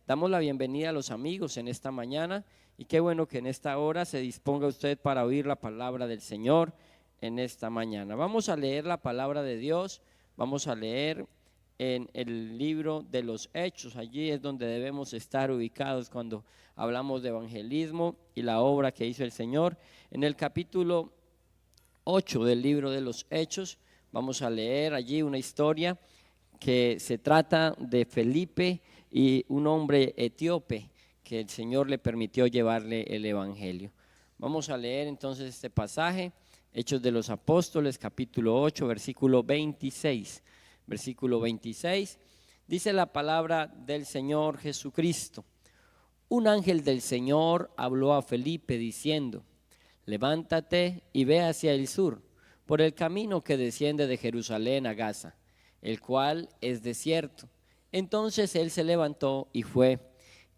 Damos la bienvenida a los amigos en esta mañana y qué bueno que en esta hora se disponga usted para oír la palabra del Señor en esta mañana. Vamos a leer la palabra de Dios, vamos a leer en el libro de los Hechos. Allí es donde debemos estar ubicados cuando hablamos de evangelismo y la obra que hizo el Señor. En el capítulo 8 del libro de los Hechos vamos a leer allí una historia que se trata de Felipe y un hombre etíope que el Señor le permitió llevarle el evangelio. Vamos a leer entonces este pasaje, Hechos de los Apóstoles, capítulo 8, versículo 26. Versículo 26, dice la palabra del Señor Jesucristo: un ángel del Señor habló a Felipe diciendo: levántate y ve hacia el sur, por el camino que desciende de Jerusalén a Gaza, el cual es desierto. Entonces él se levantó y fue.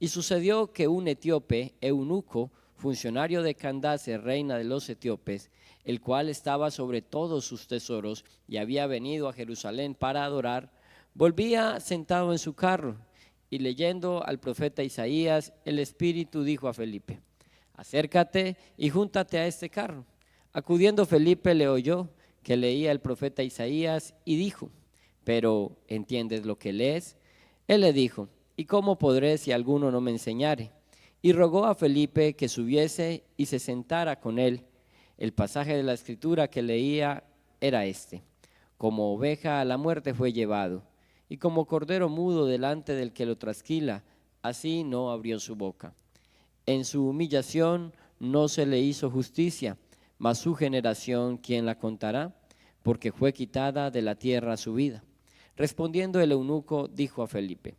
Y sucedió que un etíope, eunuco, funcionario de Candace, reina de los etíopes, el cual estaba sobre todos sus tesoros y había venido a Jerusalén para adorar, volvía sentado en su carro, y leyendo al profeta Isaías, el Espíritu dijo a Felipe: acércate y júntate a este carro. Acudiendo Felipe le oyó que leía el profeta Isaías y dijo: pero ¿entiendes lo que lees? Él le dijo: ¿y cómo podré si alguno no me enseñare? Y rogó a Felipe que subiese y se sentara con él. El pasaje de la escritura que leía era este: como oveja a la muerte fue llevado, y como cordero mudo delante del que lo trasquila, así no abrió su boca. En su humillación no se le hizo justicia, mas su generación, ¿quién la contará? Porque fue quitada de la tierra su vida. Respondiendo el eunuco, dijo a Felipe: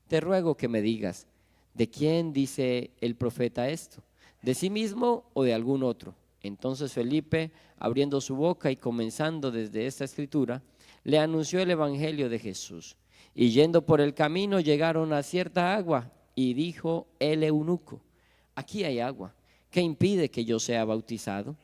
te ruego que me digas, ¿de quién dice el profeta esto? ¿De sí mismo o de algún otro? Entonces Felipe, abriendo su boca y comenzando desde esta escritura, le anunció el evangelio de Jesús. Y yendo por el camino llegaron a cierta agua, y dijo el eunuco: aquí hay agua, ¿qué impide que yo sea bautizado?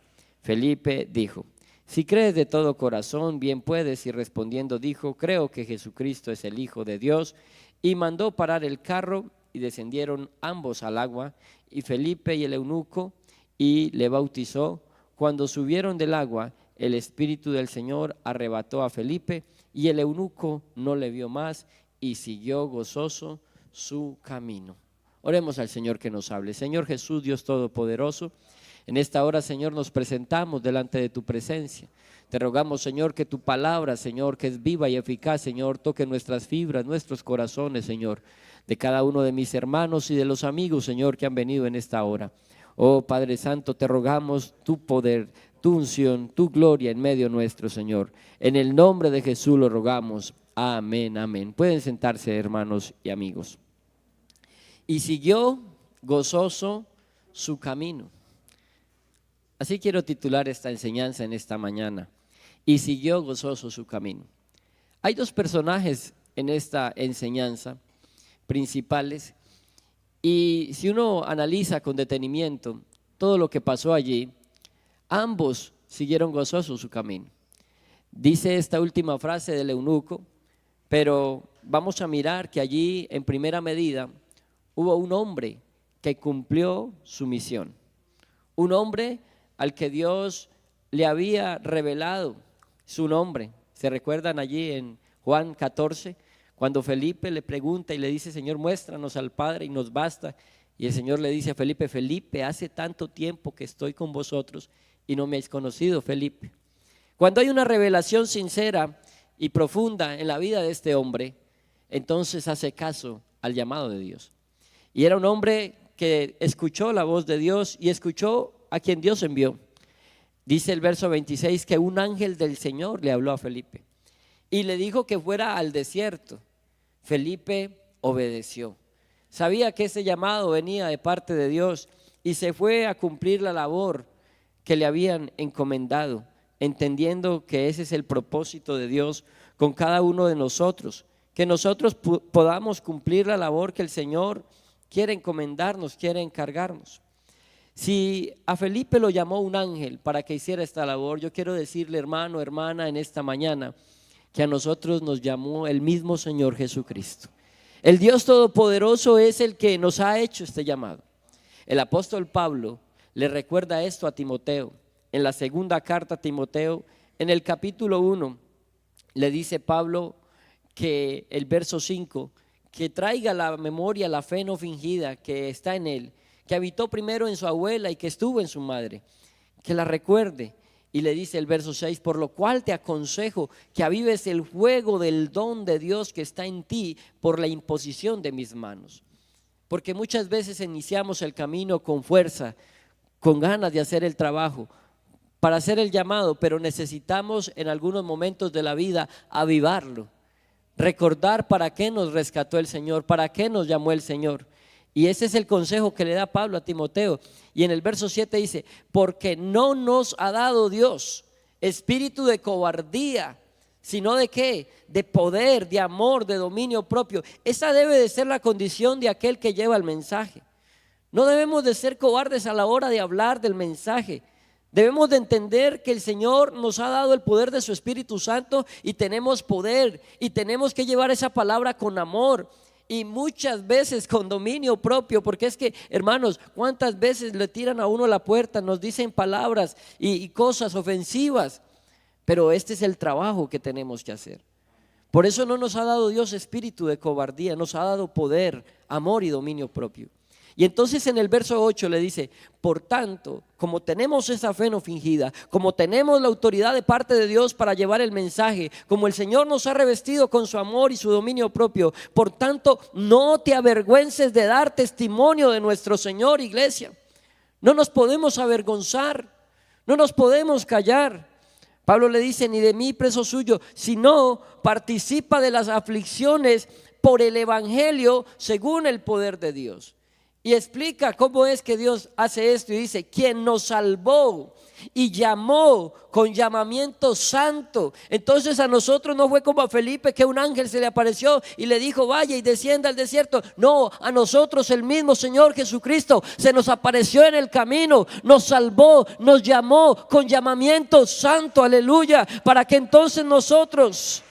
Felipe dijo: si crees de todo corazón, bien puedes. Y respondiendo dijo: creo que Jesucristo es el Hijo de Dios. Y mandó parar el carro, y descendieron ambos al agua, y Felipe y el eunuco, y le bautizó. Cuando subieron del agua, el Espíritu del Señor arrebató a Felipe, y el eunuco no le vio más, y siguió gozoso su camino. Oremos al Señor que nos hable. Señor Jesús, Dios Todopoderoso, en esta hora, Señor, nos presentamos delante de tu presencia. Te rogamos, Señor, que tu palabra, Señor, que es viva y eficaz, Señor, toque nuestras fibras, nuestros corazones, Señor, de cada uno de mis hermanos y de los amigos, Señor, que han venido en esta hora. Oh Padre Santo, te rogamos tu poder, tu unción, tu gloria en medio nuestro, Señor. En el nombre de Jesús lo rogamos. Amén, amén. Pueden sentarse, hermanos y amigos. Y siguió gozoso su camino. Así quiero titular esta enseñanza en esta mañana: y siguió gozoso su camino. Hay dos personajes en esta enseñanza principales, y si uno analiza con detenimiento todo lo que pasó allí, ambos siguieron gozoso su camino. Dice esta última frase del eunuco, pero vamos a mirar que allí en primera medida hubo un hombre que cumplió su misión, un hombre al que Dios le había revelado su nombre. ¿Se recuerdan allí en Juan 14? Cuando Felipe le pregunta y le dice: Señor, muéstranos al Padre y nos basta. Y el Señor le dice a Felipe: Felipe, hace tanto tiempo que estoy con vosotros y no me habéis conocido, Felipe. Cuando hay una revelación sincera y profunda en la vida de este hombre, entonces hace caso al llamado de Dios. Y era un hombre que escuchó la voz de Dios y escuchó a quien Dios envió. Dice el verso 26 que un ángel del Señor le habló a Felipe y le dijo que fuera al desierto. Felipe obedeció. Sabía que ese llamado venía de parte de Dios y se fue a cumplir la labor que le habían encomendado, entendiendo que ese es el propósito de Dios con cada uno de nosotros, que nosotros podamos cumplir la labor que el Señor quiere encomendarnos, quiere encargarnos. Si a Felipe lo llamó un ángel para que hiciera esta labor, yo quiero decirle, hermano, hermana, en esta mañana, que a nosotros nos llamó el mismo Señor Jesucristo. El Dios Todopoderoso es el que nos ha hecho este llamado. El apóstol Pablo le recuerda esto a Timoteo. En la segunda carta a Timoteo, en el capítulo 1, le dice Pablo que el verso 5, que traiga a la memoria la fe no fingida que está en él, que habitó primero en su abuela y que estuvo en su madre, que la recuerde. Y le dice el verso 6, por lo cual te aconsejo que avives el fuego del don de Dios que está en ti por la imposición de mis manos. Porque muchas veces iniciamos el camino con fuerza, con ganas de hacer el trabajo, para hacer el llamado, pero necesitamos en algunos momentos de la vida avivarlo, recordar para qué nos rescató el Señor, para qué nos llamó el Señor. Y ese es el consejo que le da Pablo a Timoteo. Y en el verso 7 dice, porque no nos ha dado Dios espíritu de cobardía, sino de ¿qué? De poder, de amor, de dominio propio. Esa debe de ser la condición de aquel que lleva el mensaje. No debemos de ser cobardes a la hora de hablar del mensaje. Debemos de entender que el Señor nos ha dado el poder de su Espíritu Santo y tenemos poder y tenemos que llevar esa palabra con amor y muchas veces con dominio propio, porque es que, hermanos, cuántas veces le tiran a uno a la puerta, nos dicen palabras y cosas ofensivas, pero este es el trabajo que tenemos que hacer. Por eso no nos ha dado Dios espíritu de cobardía, nos ha dado poder, amor y dominio propio. Y entonces en el verso 8 le dice, por tanto, como tenemos esa fe no fingida, como tenemos la autoridad de parte de Dios para llevar el mensaje, como el Señor nos ha revestido con su amor y su dominio propio, por tanto, no te avergüences de dar testimonio de nuestro Señor, iglesia. No nos podemos avergonzar, no nos podemos callar. Pablo le dice, ni de mí preso suyo, sino participa de las aflicciones por el evangelio según el poder de Dios. Y explica cómo es que Dios hace esto y dice, quien nos salvó y llamó con llamamiento santo. Entonces a nosotros no fue como a Felipe que un ángel se le apareció y le dijo vaya y descienda al desierto. No, a nosotros el mismo Señor Jesucristo se nos apareció en el camino, nos salvó, nos llamó con llamamiento santo, aleluya, para que entonces nosotros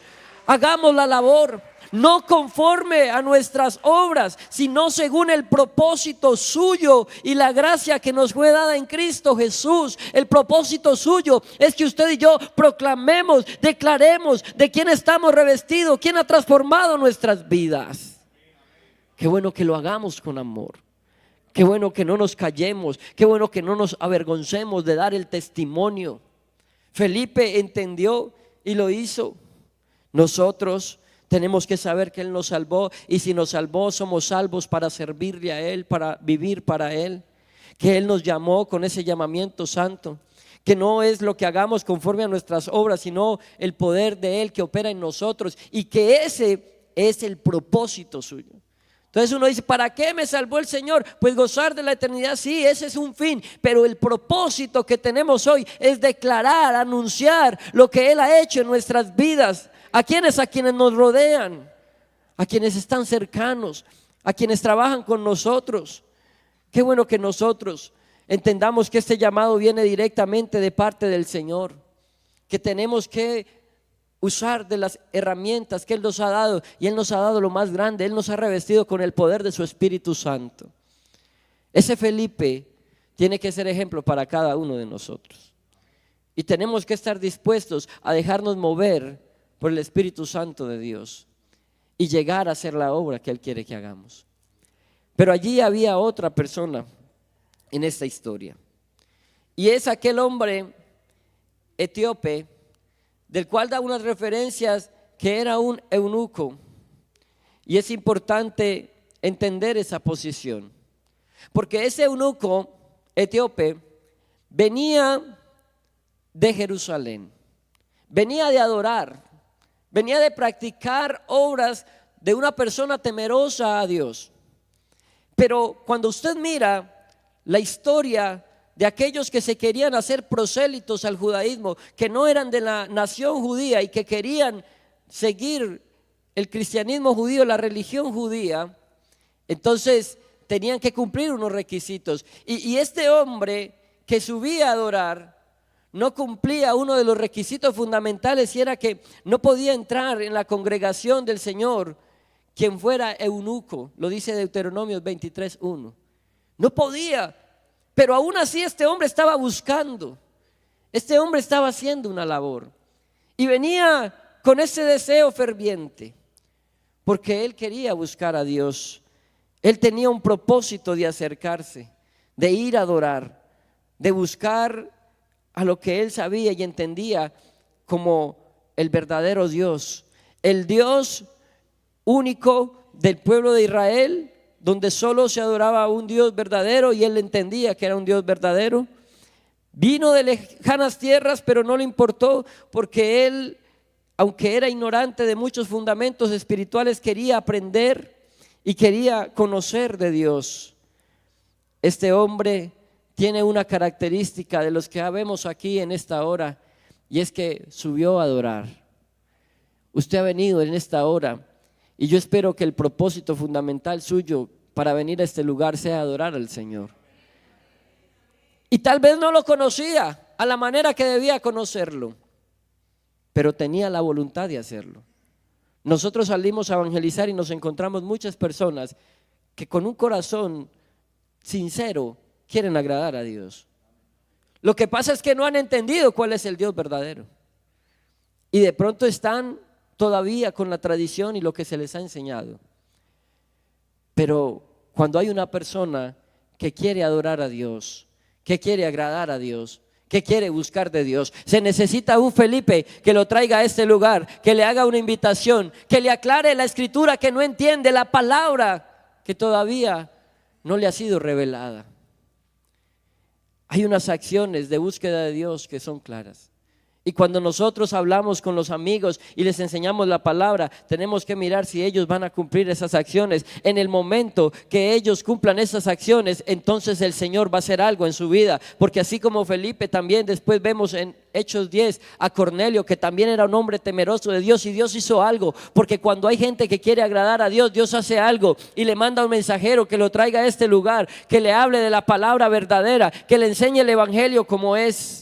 hagamos la labor. No conforme a nuestras obras, sino según el propósito suyo y la gracia que nos fue dada en Cristo Jesús. El propósito suyo es que usted y yo proclamemos, declaremos de quién estamos revestidos, quién ha transformado nuestras vidas. Qué bueno que lo hagamos con amor. Qué bueno que no nos callemos. Qué bueno que no nos avergoncemos de dar el testimonio. Felipe entendió y lo hizo. Nosotros tenemos que saber que Él nos salvó y si nos salvó somos salvos para servirle a Él, para vivir para Él. Que Él nos llamó con ese llamamiento santo, que no es lo que hagamos conforme a nuestras obras, sino el poder de Él que opera en nosotros y que ese es el propósito suyo. Entonces uno dice, ¿para qué me salvó el Señor? Pues gozar de la eternidad, sí, ese es un fin, pero el propósito que tenemos hoy es declarar, anunciar lo que Él ha hecho en nuestras vidas. ¿A quiénes? A quienes nos rodean, a quienes están cercanos, a quienes trabajan con nosotros. Qué bueno que nosotros entendamos que este llamado viene directamente de parte del Señor, que tenemos que usar de las herramientas que Él nos ha dado, y Él nos ha dado lo más grande. Él nos ha revestido con el poder de su Espíritu Santo. Ese Felipe tiene que ser ejemplo para cada uno de nosotros, y tenemos que estar dispuestos a dejarnos mover por el Espíritu Santo de Dios y llegar a hacer la obra que Él quiere que hagamos. Pero allí había otra persona en esta historia, y es aquel hombre etíope del cual da unas referencias que era un eunuco, y es importante entender esa posición, porque ese eunuco etíope venía de Jerusalén, venía de adorar, venía de practicar obras de una persona temerosa a Dios. Pero cuando usted mira la historia de aquellos que se querían hacer prosélitos al judaísmo, que no eran de la nación judía y que querían seguir el cristianismo judío, la religión judía, entonces tenían que cumplir unos requisitos. Y este hombre que subía a adorar no cumplía uno de los requisitos fundamentales, y era que no podía entrar en la congregación del Señor, quien fuera eunuco, lo dice Deuteronomio 23:1. No podía, pero aún así este hombre estaba buscando, este hombre estaba haciendo una labor y venía con ese deseo ferviente, porque él quería buscar a Dios. Él tenía un propósito de acercarse, de ir a adorar, de buscar a lo que él sabía y entendía como el verdadero Dios, el Dios único del pueblo de Israel, donde solo se adoraba a un Dios verdadero, y él entendía que era un Dios verdadero. Vino de lejanas tierras, pero no le importó, porque él, aunque era ignorante de muchos fundamentos espirituales, quería aprender y quería conocer de Dios. Este hombre tiene una característica de los que vemos aquí en esta hora, y es que subió a adorar. Usted ha venido en esta hora, y yo espero que el propósito fundamental suyo para venir a este lugar sea adorar al Señor. Y tal vez no lo conocía a la manera que debía conocerlo, pero tenía la voluntad de hacerlo. Nosotros salimos a evangelizar y nos encontramos muchas personas que con un corazón sincero quieren agradar a Dios. Lo que pasa es que no han entendido cuál es el Dios verdadero, y de pronto están todavía con la tradición y lo que se les ha enseñado. Pero cuando hay una persona que quiere adorar a Dios, que quiere agradar a Dios, que quiere buscar de Dios, se necesita un Felipe que lo traiga a este lugar, que le haga una invitación, que le aclare la escritura que no entiende, la palabra que todavía no le ha sido revelada. Hay unas acciones de búsqueda de Dios que son claras. Y cuando nosotros hablamos con los amigos y les enseñamos la palabra, tenemos que mirar si ellos van a cumplir esas acciones. En el momento que ellos cumplan esas acciones, entonces el Señor va a hacer algo en su vida. Porque así como Felipe, también después vemos en Hechos 10 a Cornelio, que también era un hombre temeroso de Dios, y Dios hizo algo. Porque cuando hay gente que quiere agradar a Dios, Dios hace algo y le manda un mensajero que lo traiga a este lugar, que le hable de la palabra verdadera, que le enseñe el evangelio como es.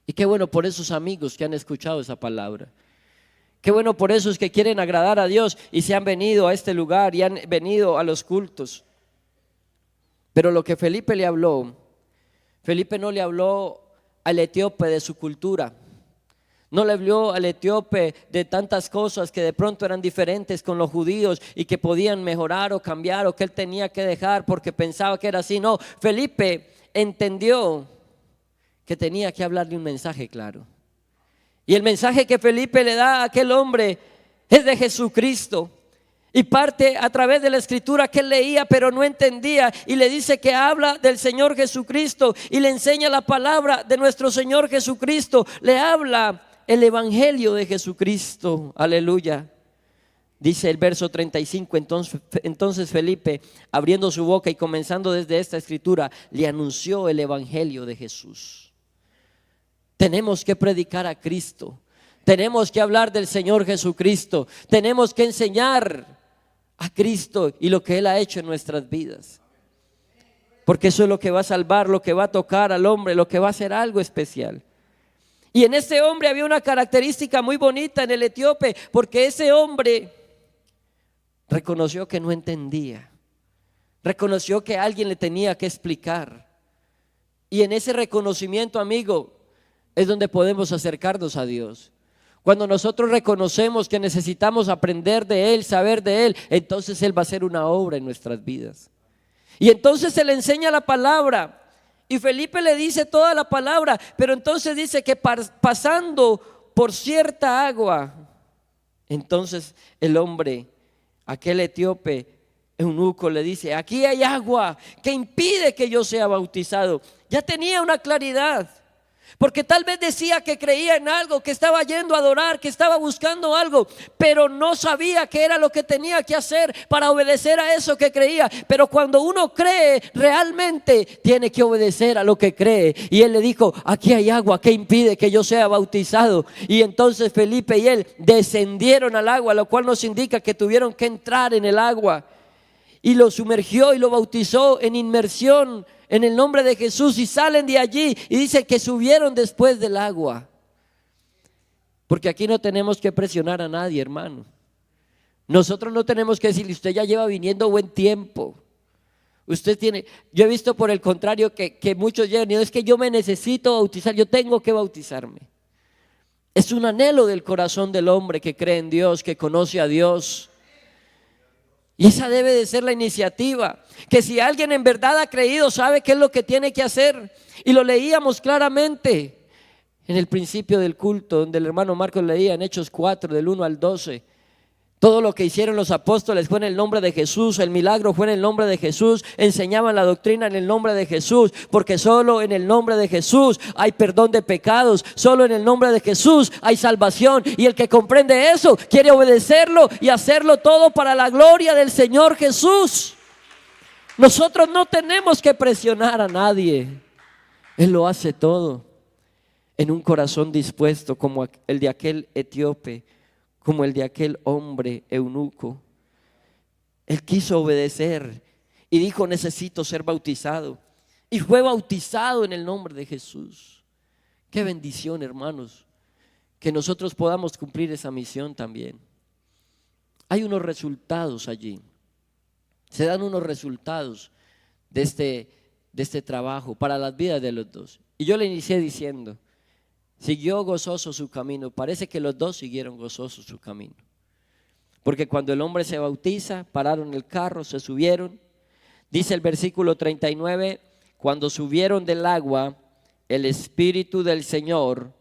Y qué bueno por esos amigos que han escuchado esa palabra. Qué bueno por esos que quieren agradar a Dios y se han venido a este lugar y han venido a los cultos. Pero lo que Felipe le habló, Felipe no le habló al etíope de su cultura. No le habló al etíope de tantas cosas que de pronto eran diferentes con los judíos y que podían mejorar o cambiar, o que él tenía que dejar porque pensaba que era así. No, Felipe entendió que tenía que hablarle un mensaje claro. Y el mensaje que Felipe le da a aquel hombre es de Jesucristo. Y parte a través de la escritura que él leía pero no entendía, y le dice que habla del Señor Jesucristo y le enseña la palabra de nuestro Señor Jesucristo. Le habla el evangelio de Jesucristo. Aleluya. Dice el verso 35, entonces Felipe, abriendo su boca y comenzando desde esta escritura, le anunció el evangelio de Jesús. Tenemos que predicar a Cristo, tenemos que hablar del Señor Jesucristo, tenemos que enseñar a Cristo y lo que Él ha hecho en nuestras vidas, porque eso es lo que va a salvar, lo que va a tocar al hombre, lo que va a hacer algo especial. Y en ese hombre había una característica muy bonita en el etíope, porque ese hombre reconoció que no entendía, reconoció que alguien le tenía que explicar, y en ese reconocimiento, amigo, es donde podemos acercarnos a Dios. Cuando nosotros reconocemos que necesitamos aprender de Él, saber de Él, entonces Él va a hacer una obra en nuestras vidas. Y entonces se le enseña la palabra, y Felipe le dice toda la palabra, pero entonces dice que pasando por cierta agua, entonces el hombre, aquel etíope eunuco, le dice: aquí hay agua que impide que yo sea bautizado. Ya tenía una claridad, porque tal vez decía que creía en algo, que estaba yendo a adorar, que estaba buscando algo, pero no sabía qué era lo que tenía que hacer para obedecer a eso que creía. Pero cuando uno cree, realmente tiene que obedecer a lo que cree. Y él le dijo: aquí hay agua que impide que yo sea bautizado. Y entonces Felipe y él descendieron al agua, lo cual nos indica que tuvieron que entrar en el agua, y lo sumergió y lo bautizó en inmersión en el nombre de Jesús, y salen de allí y dice que subieron después del agua. Porque aquí no tenemos que presionar a nadie, hermano. Nosotros no tenemos que decirle, usted ya lleva viniendo buen tiempo. Usted tiene, yo he visto por el contrario que muchos llegan y es que yo me necesito bautizar, yo tengo que bautizarme. Es un anhelo del corazón del hombre que cree en Dios, que conoce a Dios. Y esa debe de ser la iniciativa, que si alguien en verdad ha creído, sabe qué es lo que tiene que hacer. Y lo leíamos claramente en el principio del culto, donde el hermano Marcos leía en Hechos 4, del 1 al 12. Todo lo que hicieron los apóstoles fue en el nombre de Jesús, el milagro fue en el nombre de Jesús, enseñaban la doctrina en el nombre de Jesús, porque solo en el nombre de Jesús hay perdón de pecados, solo en el nombre de Jesús hay salvación, y el que comprende eso quiere obedecerlo y hacerlo todo para la gloria del Señor Jesús. Nosotros no tenemos que presionar a nadie, Él lo hace todo en un corazón dispuesto como el de aquel etíope, como el de aquel hombre eunuco. Él quiso obedecer y dijo, necesito ser bautizado, y fue bautizado en el nombre de Jesús. Qué bendición, hermanos, que nosotros podamos cumplir esa misión también. Hay unos resultados allí, se dan unos resultados de este trabajo para las vidas de los dos. Y yo le inicié diciendo, siguió gozoso su camino. Parece que los dos siguieron gozoso su camino, porque cuando el hombre se bautiza, pararon el carro, se subieron. Dice el versículo 39, cuando subieron del agua, el Espíritu del Señor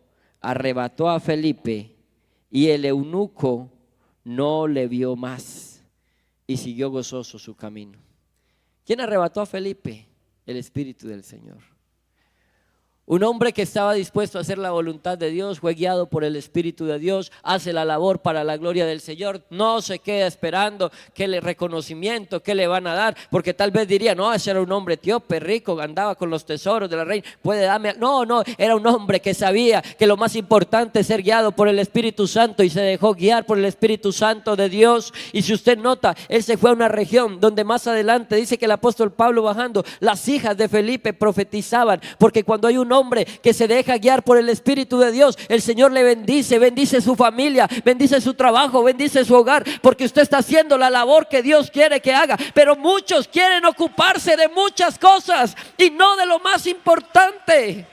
arrebató a Felipe, y el eunuco no le vio más, y siguió gozoso su camino. ¿Quién arrebató a Felipe? El Espíritu del Señor. Un hombre que estaba dispuesto a hacer la voluntad de Dios, fue guiado por el Espíritu de Dios, hace la labor para la gloria del Señor, no se queda esperando que le reconocimiento, que le van a dar, porque tal vez diría, no, ese era un hombre etíope, rico, andaba con los tesoros de la reina, puede darme. No, era un hombre que sabía que lo más importante es ser guiado por el Espíritu Santo, y se dejó guiar por el Espíritu Santo de Dios. Y si usted nota, él se fue a una región donde más adelante dice que el apóstol Pablo, bajando, las hijas de Felipe profetizaban, porque cuando hay un hombre que se deja guiar por el Espíritu de Dios, el Señor le bendice su familia, bendice su trabajo, bendice su hogar, porque usted está haciendo la labor que Dios quiere que haga. Pero muchos quieren ocuparse de muchas cosas y no de lo más importante,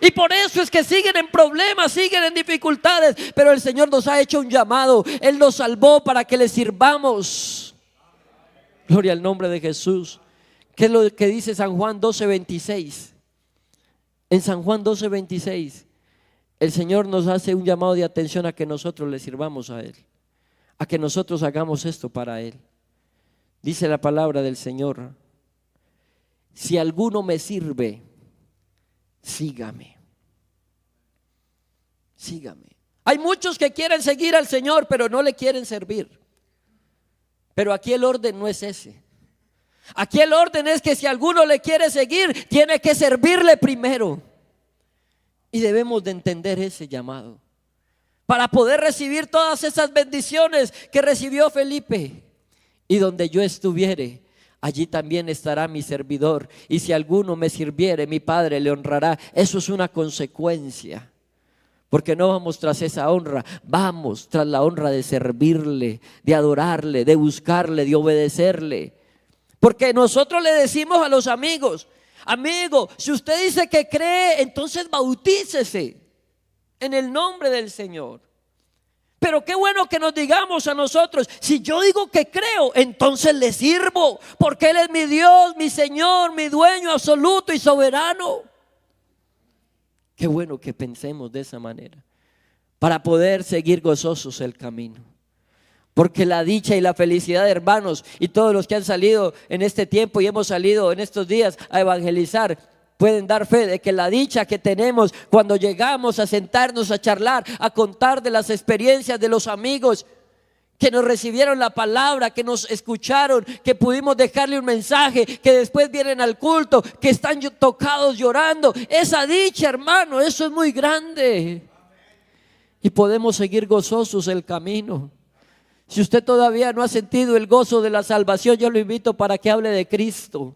y por eso es que siguen en problemas, siguen en dificultades. Pero el Señor nos ha hecho un llamado, Él nos salvó para que le sirvamos. Gloria al nombre de Jesús. ¿Qué es lo que dice San Juan 12:26? En San Juan 12:26, el Señor nos hace un llamado de atención a que nosotros le sirvamos a Él, a que nosotros hagamos esto para Él. Dice la palabra del Señor, si alguno me sirve, sígame. Sígame. Hay muchos que quieren seguir al Señor, pero no le quieren servir. Pero aquí el orden no es ese. Aquí el orden es que si alguno le quiere seguir, tiene que servirle primero. Y debemos de entender ese llamado para poder recibir todas esas bendiciones que recibió Felipe. Y donde yo estuviere, allí también estará mi servidor. Y si alguno me sirviere, mi Padre le honrará. Eso es una consecuencia, porque no vamos tras esa honra, vamos tras la honra de servirle, de adorarle, de buscarle, de obedecerle. Porque nosotros le decimos a los amigos, amigo, si usted dice que cree, entonces bautícese en el nombre del Señor. Pero qué bueno que nos digamos a nosotros, si yo digo que creo, entonces le sirvo, porque Él es mi Dios, mi Señor, mi dueño absoluto y soberano. Qué bueno que pensemos de esa manera, para poder seguir gozosos el camino. Porque la dicha y la felicidad, hermanos, y todos los que han salido en este tiempo y hemos salido en estos días a evangelizar, pueden dar fe de que la dicha que tenemos cuando llegamos a sentarnos a charlar, a contar de las experiencias de los amigos que nos recibieron la palabra, que nos escucharon, que pudimos dejarle un mensaje, que después vienen al culto, que están tocados llorando. Esa dicha, hermano, eso es muy grande. Y podemos seguir gozosos el camino. Si usted todavía no ha sentido el gozo de la salvación, yo lo invito para que hable de Cristo.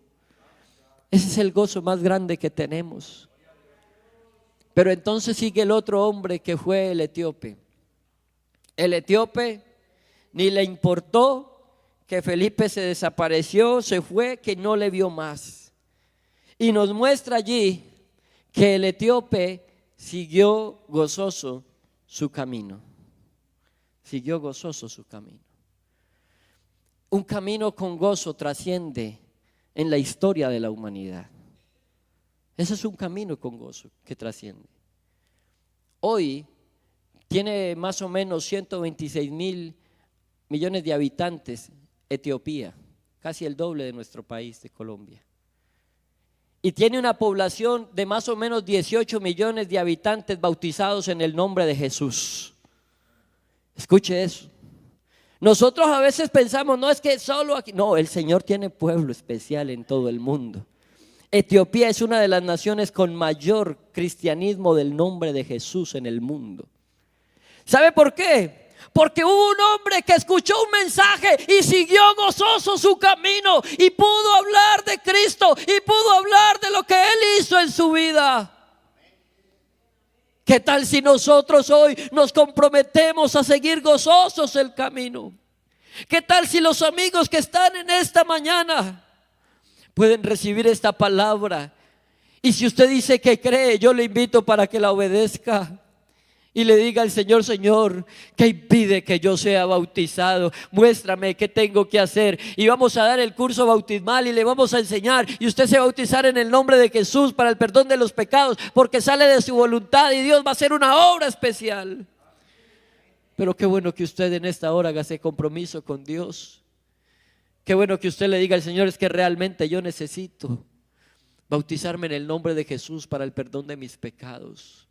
Ese es el gozo más grande que tenemos. Pero entonces sigue el otro hombre que fue el etíope. El etíope ni le importó que Felipe se desapareció, se fue, que no le vio más. Y nos muestra allí que el etíope siguió gozoso su camino. Siguió gozoso su camino. Un camino con gozo trasciende en la historia de la humanidad. Ese es un camino con gozo que trasciende. Hoy tiene más o menos 126 millones de habitantes Etiopía, casi el doble de nuestro país, de Colombia. Y tiene una población de más o menos 18 millones de habitantes bautizados en el nombre de Jesús. Escuche eso. Nosotros a veces pensamos, no es que solo aquí, no, el Señor tiene pueblo especial en todo el mundo. Etiopía es una de las naciones con mayor cristianismo del nombre de Jesús en el mundo. ¿Sabe por qué? Porque hubo un hombre que escuchó un mensaje y siguió gozoso su camino y pudo hablar de Cristo y pudo hablar de lo que Él hizo en su vida. ¿Qué tal si nosotros hoy nos comprometemos a seguir gozosos el camino? ¿Qué tal si los amigos que están en esta mañana pueden recibir esta palabra? Y si usted dice que cree, yo le invito para que la obedezca y le diga al Señor: Señor, ¿qué impide que yo sea bautizado? Muéstrame qué tengo que hacer. Y vamos a dar el curso bautismal y le vamos a enseñar. Y usted se va a bautizar en el nombre de Jesús para el perdón de los pecados, porque sale de su voluntad y Dios va a hacer una obra especial. Pero qué bueno que usted en esta hora haga ese compromiso con Dios. Qué bueno que usted le diga al Señor: es que realmente yo necesito bautizarme en el nombre de Jesús para el perdón de mis pecados.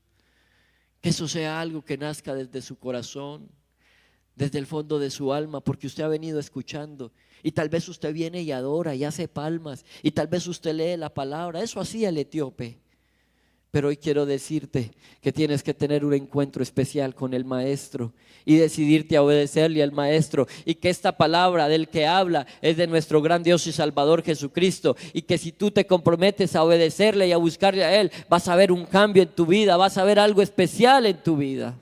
Que eso sea algo que nazca desde su corazón, desde el fondo de su alma, porque usted ha venido escuchando y tal vez usted viene y adora y hace palmas y tal vez usted lee la palabra. Eso hacía el etíope. Pero hoy quiero decirte que tienes que tener un encuentro especial con el Maestro y decidirte a obedecerle al Maestro, y que esta palabra del que habla es de nuestro gran Dios y Salvador Jesucristo, y que si tú te comprometes a obedecerle y a buscarle a Él, vas a ver un cambio en tu vida, vas a ver algo especial en tu vida.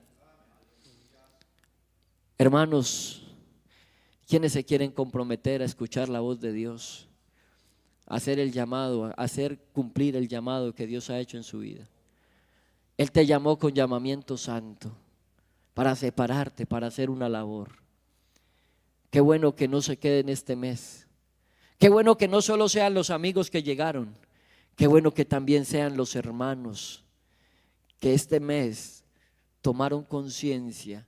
Hermanos, ¿quiénes se quieren comprometer a escuchar la voz de Dios? Hacer el llamado, hacer cumplir el llamado que Dios ha hecho en su vida. Él te llamó con llamamiento santo para separarte, para hacer una labor. Qué bueno que no se quede en este mes. Qué bueno que no solo sean los amigos que llegaron. Qué bueno que también sean los hermanos que este mes tomaron conciencia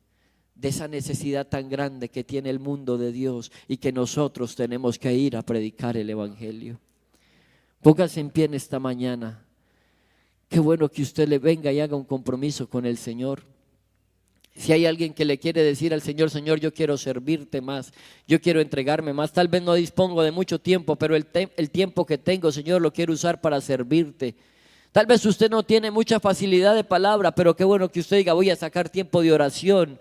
de esa necesidad tan grande que tiene el mundo de Dios y que nosotros tenemos que ir a predicar el Evangelio. Póngase en pie en esta mañana. Qué bueno que usted le venga y haga un compromiso con el Señor. Si hay alguien que le quiere decir al Señor: Señor, yo quiero servirte más, yo quiero entregarme más. Tal vez no dispongo de mucho tiempo, pero el tiempo que tengo, Señor, lo quiero usar para servirte. Tal vez usted no tiene mucha facilidad de palabra, pero qué bueno que usted diga: voy a sacar tiempo de oración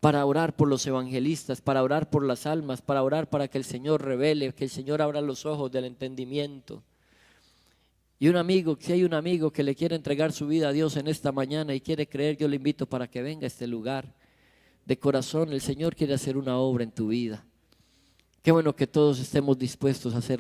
para orar por los evangelistas, para orar por las almas, para orar para que el Señor revele, que el Señor abra los ojos del entendimiento. Y un amigo, si hay un amigo que le quiere entregar su vida a Dios en esta mañana y quiere creer, yo le invito para que venga a este lugar. De corazón, el Señor quiere hacer una obra en tu vida. Qué bueno que todos estemos dispuestos a hacer